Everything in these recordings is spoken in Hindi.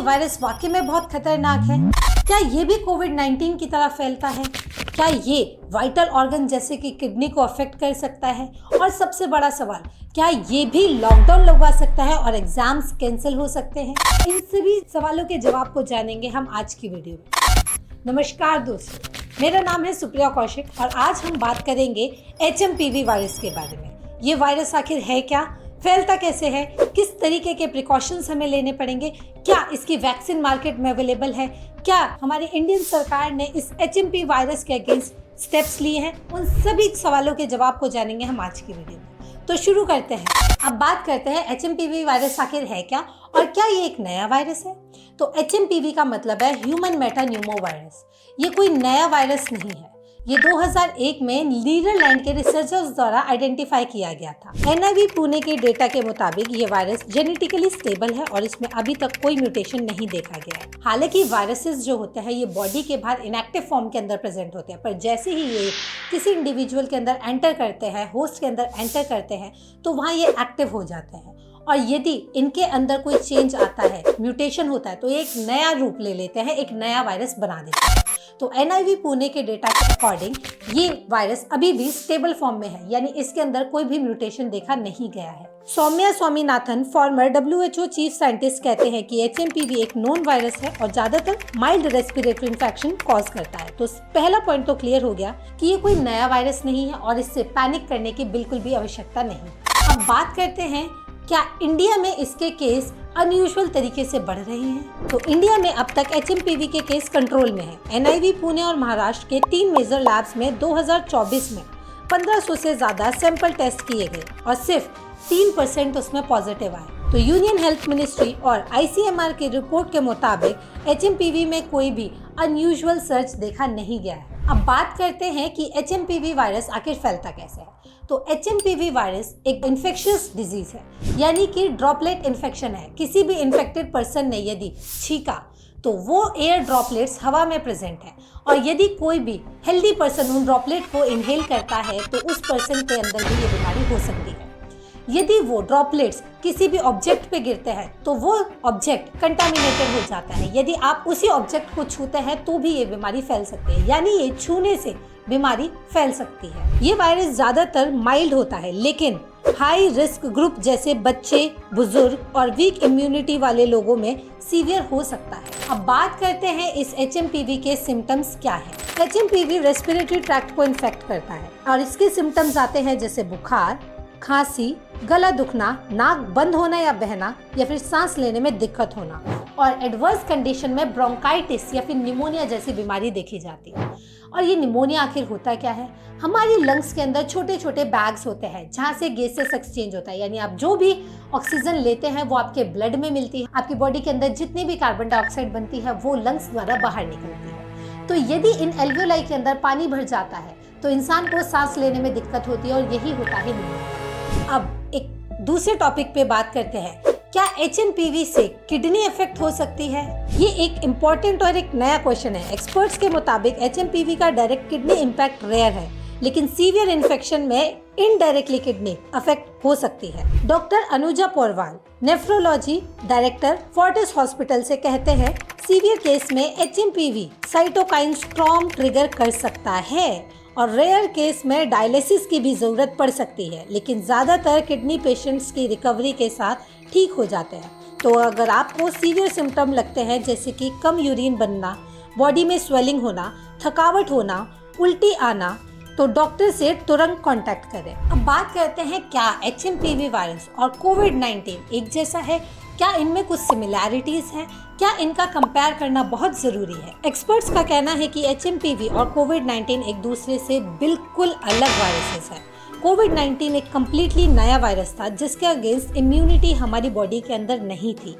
वायरस वाकई में बहुत खतरनाक है? क्या ये भी कोविड-19 की तरह फैलता है? क्या ये वाइटल ऑर्गन जैसे कि किडनी को अफेक्ट कर सकता है? और सबसे बड़ा सवाल, क्या ये भी लॉकडाउन लगवा सकता है और एग्जाम्स कैंसिल हो सकते हैं? इन सभी सवालों के जवाब को जानेंगे हम आज की वीडियो में। नमस्कार दोस्तों, मेरा नाम है सुप्रिया कौशिक और आज हम बात करेंगे HMPV वायरस के बारे में। ये वायरस आखिर है क्या, फैलता कैसे है, किस तरीके के प्रिकॉशंस हमें लेने पड़ेंगे, क्या इसकी वैक्सीन मार्केट में अवेलेबल है, क्या हमारी इंडियन सरकार ने इस HMP वायरस के अगेंस्ट स्टेप्स लिए हैं, उन सभी सवालों के जवाब को जानेंगे हम आज की वीडियो में। तो शुरू करते हैं। अब बात करते हैं HMPV वायरस आखिर है क्या और क्या ये एक नया वायरस है। तो HMPV का मतलब है ह्यूमन मेटान्यूमो वायरस। ये कोई नया वायरस नहीं है, ये 2001 में नीदरलैंड के रिसर्चर्स द्वारा आइडेंटिफाई किया गया था। NIV पुणे के डेटा के मुताबिक ये वायरस जेनेटिकली स्टेबल है और इसमें अभी तक कोई म्यूटेशन नहीं देखा गया है। हालांकि वायरसेस जो होते हैं ये बॉडी के बाहर इनएक्टिव फॉर्म के अंदर प्रेजेंट होते हैं, पर जैसे ही ये किसी इंडिविजुअल के अंदर एंटर करते हैं, होस्ट के अंदर एंटर करते हैं, तो वहाँ ये एक्टिव हो जाते हैं। और यदि इनके अंदर कोई चेंज आता है, म्यूटेशन होता है, तो ये एक नया रूप ले लेते हैं, एक नया वायरस बना देते हैं। तो NIV पुणे के डेटा के अकॉर्डिंग ये वायरस अभी भी स्टेबल फॉर्म में है, यानी इसके अंदर कोई भी म्यूटेशन देखा नहीं गया है। Soumya Swaminathan, former WHO chief scientist, कहते हैं कि HMPV एक नोन वायरस है और ज्यादातर माइल्ड रेस्पिरेटरी इन्फेक्शन कॉज करता है। तो पहला पॉइंट तो क्लियर हो गया कि ये कोई नया वायरस नहीं है और इससे पैनिक करने की बिल्कुल भी आवश्यकता नहीं। अब बात करते हैं, क्या इंडिया में इसके केस अनयूजुअल तरीके से बढ़ रहे हैं? तो इंडिया में अब तक HMPV के केस कंट्रोल में है। NIV पुणे और महाराष्ट्र के 3 मेजर लैब्स में 2024 में 1500 से ज्यादा सैंपल टेस्ट किए गए और सिर्फ 3% उसमें पॉजिटिव आए। तो यूनियन हेल्थ मिनिस्ट्री और ICMR की रिपोर्ट के मुताबिक HMPV में कोई भी अनयूजुअल सर्च देखा नहीं गया है। अब बात करते हैं कि HMPV वायरस आखिर फैलता कैसे है। तो HMPV वायरस एक इन्फेक्शियस डिजीज है, यानी कि ड्रॉपलेट इन्फेक्शन है। किसी भी इन्फेक्टेड पर्सन ने यदि छींका तो वो एयर ड्रॉपलेट्स हवा में प्रेजेंट है और यदि कोई भी हेल्दी पर्सन उन ड्रॉपलेट को इनहेल करता है तो उस पर्सन के अंदर भी ये बीमारी हो सकती है। यदि वो ड्रॉपलेट्स किसी भी ऑब्जेक्ट पे गिरते हैं तो वो ऑब्जेक्ट कंटामिनेटेड हो जाता है। यदि आप उसी ऑब्जेक्ट को छूते हैं तो भी ये बीमारी फैल सकती है, यानी ये छूने से बीमारी फैल सकती है। ये वायरस ज्यादातर माइल्ड होता है, लेकिन हाई रिस्क ग्रुप जैसे बच्चे, बुजुर्ग और वीक इम्यूनिटी वाले लोगों में सीवियर हो सकता है। अब बात करते हैं इस HMPV के सिम्टम्स क्या है। HMPV रेस्पिरेटरी ट्रैक्ट को इन्फेक्ट करता है और इसके सिम्टम्स आते हैं जैसे बुखार, खांसी, गला दुखना, नाक बंद होना या बहना या फिर सांस लेने में दिक्कत होना, और एडवर्स कंडीशन में ब्रोंकाइटिस या फिर निमोनिया जैसी बीमारी देखी जाती है। और ये निमोनिया आखिर होता क्या है? हमारी लंग्स के अंदर छोटे छोटे बैग्स होते हैं जहाँ से गैसेस एक्सचेंज होता है, यानी आप जो भी ऑक्सीजन लेते हैं वो आपके ब्लड में मिलती है। आपकी बॉडी के अंदर जितनी भी कार्बन डाइऑक्साइड बनती है वो लंग्स द्वारा बाहर निकलती है। तो यदि इन एल्वियोलाई के अंदर पानी भर जाता है तो इंसान को सांस लेने में दिक्कत होती है और यही होता है निमोनिया। अब एक दूसरे टॉपिक पे बात करते हैं, क्या HMPV से किडनी इफेक्ट हो सकती है? ये एक इम्पोर्टेंट और एक नया क्वेश्चन है। एक्सपर्ट्स के मुताबिक HMPV का डायरेक्ट किडनी इम्पैक्ट रेयर है, लेकिन सीवियर इन्फेक्शन में इनडायरेक्टली किडनी अफेक्ट हो सकती है। Doctor Anuja Porwal, nephrology director Fortis hospital से, कहते हैं सीवियर केस में HMPV साइटोकाइन स्टॉर्म ट्रिगर कर सकता है और रेयर केस में डायलिसिस की भी ज़रूरत पड़ सकती है, लेकिन ज़्यादातर किडनी पेशेंट्स की रिकवरी के साथ ठीक हो जाते हैं। तो अगर आपको सीवियर सिम्टम लगते हैं जैसे कि कम यूरिन बनना, बॉडी में स्वेलिंग होना, थकावट होना, उल्टी आना, तो डॉक्टर से तुरंत कांटेक्ट करें। अब बात करते हैं, क्या HMPV वायरस और कोविड-19 एक जैसा है? क्या इनमें कुछ सिमिलैरिटीज हैं? क्या इनका कंपेयर करना बहुत ज़रूरी है? एक्सपर्ट्स का कहना है कि HMPV और कोविड-19 एक दूसरे से बिल्कुल अलग वायरसेस हैं। कोविड-19 एक कम्प्लीटली नया वायरस था जिसके अगेंस्ट इम्यूनिटी हमारी बॉडी के अंदर नहीं थी,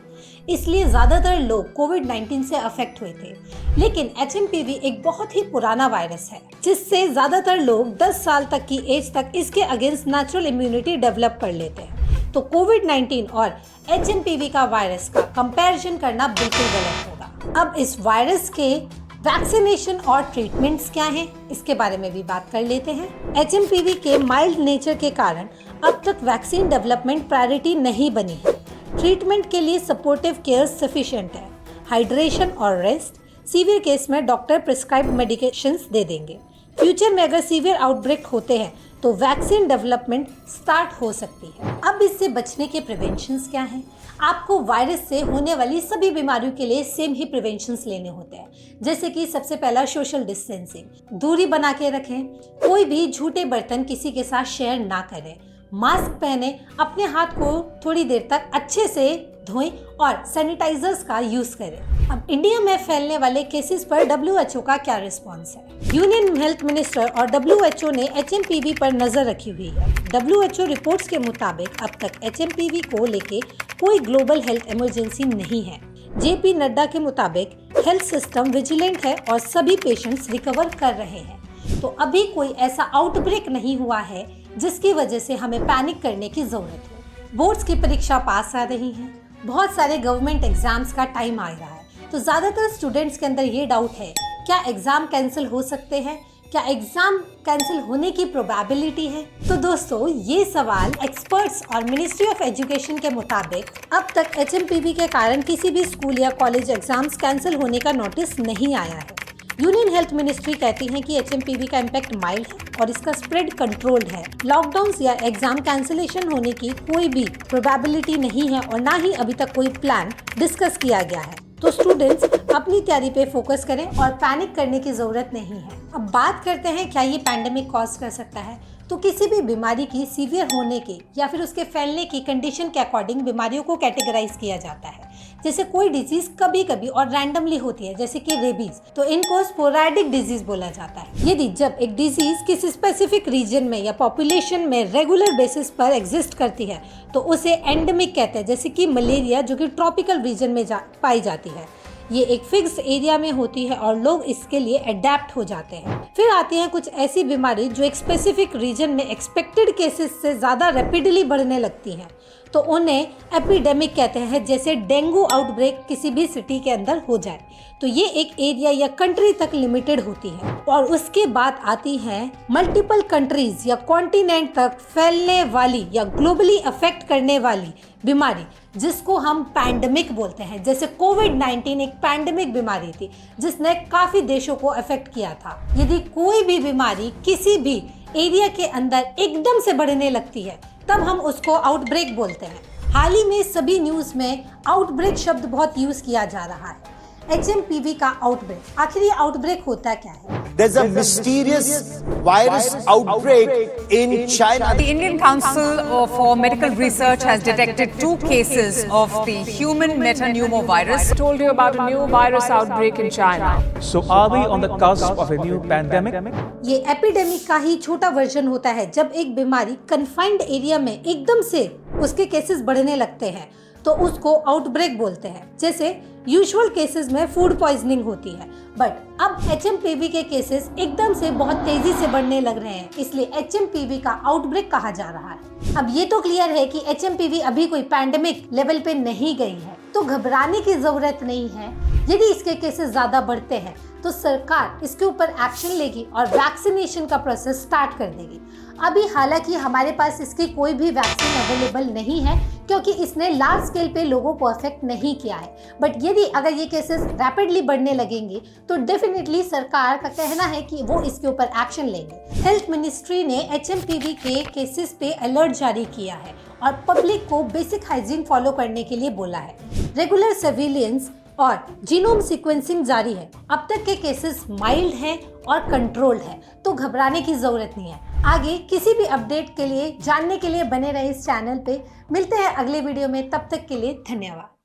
इसलिए ज़्यादातर लोग कोविड-19 से अफेक्ट हुए थे। लेकिन HMPV एक बहुत ही पुराना वायरस है जिससे ज़्यादातर लोग 10 साल तक की एज तक इसके अगेंस्ट नेचुरल इम्यूनिटी डेवलप कर लेते हैं। तो कोविड-19 और HMPV का वायरस का कंपैरिजन करना बिल्कुल गलत होगा। अब इस वायरस के वैक्सीनेशन और ट्रीटमेंट्स क्या हैं, इसके बारे में भी बात कर लेते हैं। HMPV के माइल्ड नेचर के कारण अब तक वैक्सीन डेवलपमेंट प्रायोरिटी नहीं बनी है। ट्रीटमेंट के लिए सपोर्टिव केयर सफिशिएंट है। हाइड्रेशन और रेस्ट। सीवियर केस में डॉक्टर प्रिस्क्राइब मेडिकेशंस दे देंगे। फ्यूचर में अगर सीवियर आउटब्रेक होते हैं तो वैक्सीन डेवलपमेंट स्टार्ट हो सकती है। अब इससे बचने के प्रिवेंशंस क्या हैं? आपको वायरस से होने वाली सभी बीमारियों के लिए सेम ही प्रिवेंशंस लेने होते हैं, जैसे कि सबसे पहला सोशल डिस्टेंसिंग, दूरी बना के रखें, कोई भी झूठे बर्तन किसी के साथ शेयर ना करें, मास्क पहने, अपने हाथ को थोड़ी देर तक अच्छे से धोएं और सैनिटाइजर्स का यूज करें। अब इंडिया में फैलने वाले केसेस पर WHO का क्या रिस्पॉन्स है? यूनियन हेल्थ मिनिस्टर और WHO ने HMPV पर नजर रखी हुई है। WHO रिपोर्ट्स के मुताबिक अब तक HMPV को लेके कोई ग्लोबल हेल्थ इमरजेंसी नहीं है। JP नड्डा के मुताबिक हेल्थ सिस्टम विजिलेंट है और सभी पेशेंट्स रिकवर कर रहे हैं। तो अभी कोई ऐसा आउटब्रेक नहीं हुआ है जिसकी वजह से हमें पैनिक करने की जरूरत हो। बोर्ड्स की परीक्षा पास आ रही है, बहुत सारे गवर्नमेंट एग्जाम्स का टाइम आ रहा है, तो ज़्यादातर स्टूडेंट्स के अंदर ये डाउट है, क्या एग्ज़ाम कैंसिल हो सकते हैं? क्या एग्ज़ाम कैंसिल होने की प्रोबेबिलिटी है? तो दोस्तों, ये सवाल एक्सपर्ट्स और मिनिस्ट्री ऑफ एजुकेशन के मुताबिक अब तक HMPV के कारण किसी भी स्कूल या कॉलेज एग्जाम्स कैंसिल होने का नोटिस नहीं आया है। यूनियन हेल्थ मिनिस्ट्री कहती है कि HMPV का इम्पैक्ट माइल्ड है और इसका स्प्रेड कंट्रोल्ड है। लॉकडाउन्स या एग्जाम कैंसिलेशन होने की कोई भी प्रोबेबिलिटी नहीं है और ना ही अभी तक कोई प्लान डिस्कस किया गया है। तो स्टूडेंट्स अपनी तैयारी पे फोकस करें और पैनिक करने की ज़रूरत नहीं है। अब बात करते हैं, क्या ये पैंडेमिक कॉज कर सकता है? तो किसी भी बीमारी की सीवियर होने के या फिर उसके फैलने की कंडीशन के अकॉर्डिंग बीमारियों को कैटेगराइज किया जाता है। जैसे कोई डिजीज कभी कभी और रैंडमली होती है, जैसे कि रेबीज, तो इनको स्पोरैडिक डिजीज बोला जाता है। यदि जब एक डिजीज किसी स्पेसिफिक रीजन में या पॉपुलेशन में रेगुलर बेसिस पर एग्जिस्ट करती है तो उसे एंडेमिक कहते हैं, जैसे कि मलेरिया जो कि ट्रॉपिकल रीजन में पाई जाती है। ये एक फिक्स एरिया में होती है और लोग इसके लिए अडेप्ट हो जाते हैं। फिर आती हैं कुछ ऐसी बीमारी जो एक स्पेसिफिक रीजन में एक्सपेक्टेड केसेस से ज़्यादा रैपिडली बढ़ने लगती हैं, तो उन्हें एपिडेमिक कहते हैं। जैसे डेंगू आउटब्रेक किसी भी सिटी के अंदर हो जाए तो ये एक एरिया या कंट्री तक लिमिटेड होती है और उसके बाद आती है मल्टीपल कंट्रीज या कॉन्टिनेंट तक फैलने वाली या ग्लोबली अफेक्ट करने वाली बीमारी, जिसको हम पैंडेमिक बोलते हैं। जैसे कोविड-19 एक पैंडेमिक बीमारी थी जिसने काफ़ी देशों को अफेक्ट किया था। यदि कोई भी बीमारी किसी भी एरिया के अंदर एकदम से बढ़ने लगती है तब हम उसको आउटब्रेक बोलते हैं। हाल ही में सभी न्यूज़ में आउटब्रेक शब्द बहुत यूज़ किया जा रहा है। HMPV का आउटब्रेक, आखिर ये आउटब्रेक होता क्या है? There's a mysterious virus outbreak in China. The Indian Council for Medical Research has detected 2 cases of the human metapneumovirus. I told you about a new virus outbreak in China. So are we on the cusp of a new pandemic? ये एपिडेमिक का ही छोटा वर्जन होता है। जब एक बीमारी कन्फाइंड एरिया में एकदम से उसके केसेस बढ़ने लगते हैं तो उसको आउटब्रेक बोलते हैं। जैसे यूजुअल केसेस में फूड पॉइजनिंग होती है, बट अब HMPV के केसेस एकदम से बहुत तेजी से बढ़ने लग रहे हैं, इसलिए HMPV का आउटब्रेक कहा जा रहा है। अब ये तो क्लियर है कि HMPV अभी कोई पैंडेमिक लेवल पे नहीं गई है, तो घबराने की जरूरत नहीं है। यदि इसके केसेस ज्यादा बढ़ते हैं तो सरकार इसके ऊपर एक्शन लेगी और वैक्सीनेशन का प्रोसेस स्टार्ट कर देगी। अभी हालांकि हमारे पास इसकी कोई भी वैक्सीन अवेलेबल नहीं है क्योंकि इसने लार्ज स्केल पे लोगों को अफेक्ट नहीं किया है, बट यदि अगर ये केसेस रैपिडली बढ़ने लगेंगे तो डेफिनेटली सरकार का कहना है कि वो इसके ऊपर एक्शन लेंगे। हेल्थ मिनिस्ट्री ने HMPV के केसेस पे अलर्ट जारी किया है और पब्लिक को बेसिक हाइजीन फॉलो करने के लिए बोला है। रेगुलर सर्विलेंस और जीनोम सीक्वेंसिंग जारी है। अब तक के केसेस माइल्ड हैं और कंट्रोल्ड है, तो घबराने की जरूरत नहीं है। आगे किसी भी अपडेट के लिए जानने के लिए बने रहे इस चैनल पे। मिलते हैं अगले वीडियो में, तब तक के लिए धन्यवाद।